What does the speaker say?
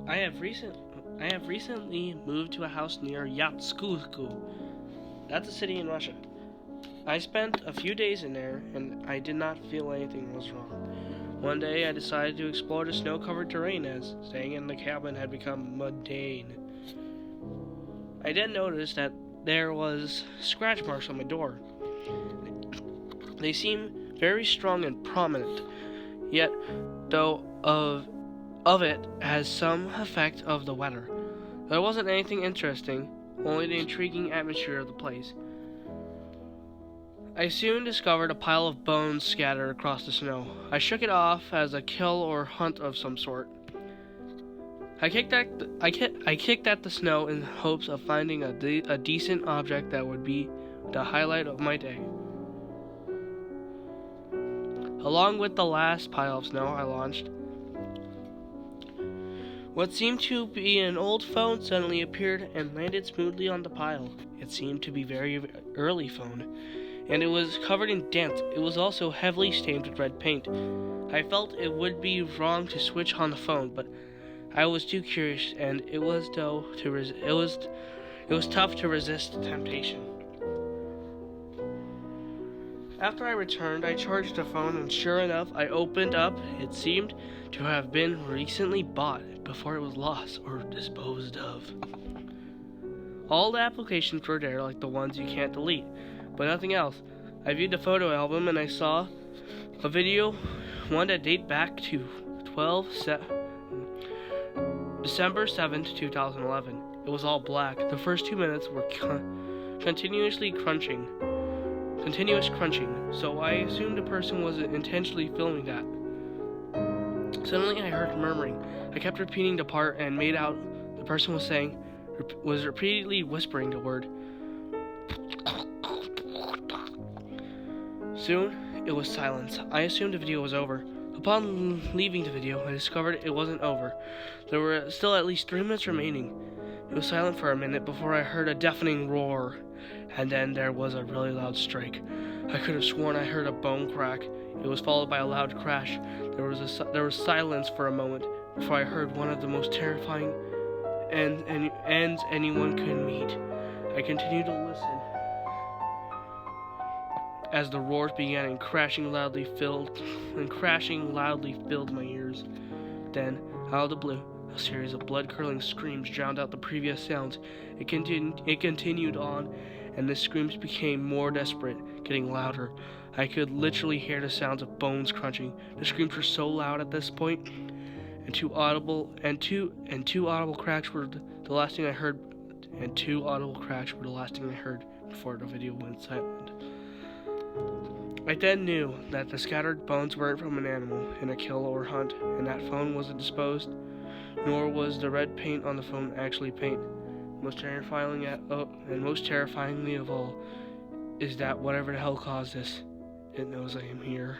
I have recently moved to a house near Yatskuku. That's a city in Russia. I spent a few days in there and I did not feel anything was wrong. One day I decided to explore the snow-covered terrain as staying in the cabin had become mundane. I then noticed that there was scratch marks on my door. They seemed very strong and prominent, yet though of it has some effect of the weather. There wasn't anything interesting, only the intriguing atmosphere of the place. I soon discovered a pile of bones scattered across the snow. I shook it off as a kill or hunt of some sort. I kicked at the snow in hopes of finding a decent object that would be the highlight of my day. Along with the last pile of snow, I launched. What seemed to be an old phone suddenly appeared and landed smoothly on the pile. It seemed to be a very early phone, and it was covered in dents. It was also heavily stained with red paint. I felt it would be wrong to switch on the phone, but I was too curious, and it was tough to resist the temptation. After I returned, I charged the phone, and sure enough, I opened up. It seemed to have been recently bought before it was lost or disposed of. All the applications were there, like the ones you can't delete, but nothing else. I viewed the photo album and I saw a video, one that dated back to December 7th, 2011. It was all black. The first 2 minutes were continuous crunching, so I assumed the person was intentionally filming that. Suddenly I heard murmuring. I kept repeating the part and made out the person was repeatedly whispering the word. Soon, it was silence. I assumed the video was over. Upon leaving the video, I discovered it wasn't over. There were still at least 3 minutes remaining. It was silent for a minute before I heard a deafening roar, and then there was a really loud strike. I could have sworn I heard a bone crack. It was followed by a loud crash. There was silence for a moment before I heard one of the most terrifying ends anyone could meet. I continued to listen as the roars began and crashing loudly filled my ears. Then, out of the blue, a series of blood-curdling screams drowned out the previous sounds. It continued on, and the screams became more desperate, getting louder. I could literally hear the sounds of bones crunching. The screams were so loud at this point, and two audible cracks were the last thing I heard. And 2 audible cracks were the last thing I heard before the video went silent. I then knew that the scattered bones weren't from an animal in a kill or hunt, and that phone wasn't disposed, nor was the red paint on the phone actually paint. Most terrifyingly of all is that whatever the hell caused this, it knows I am here.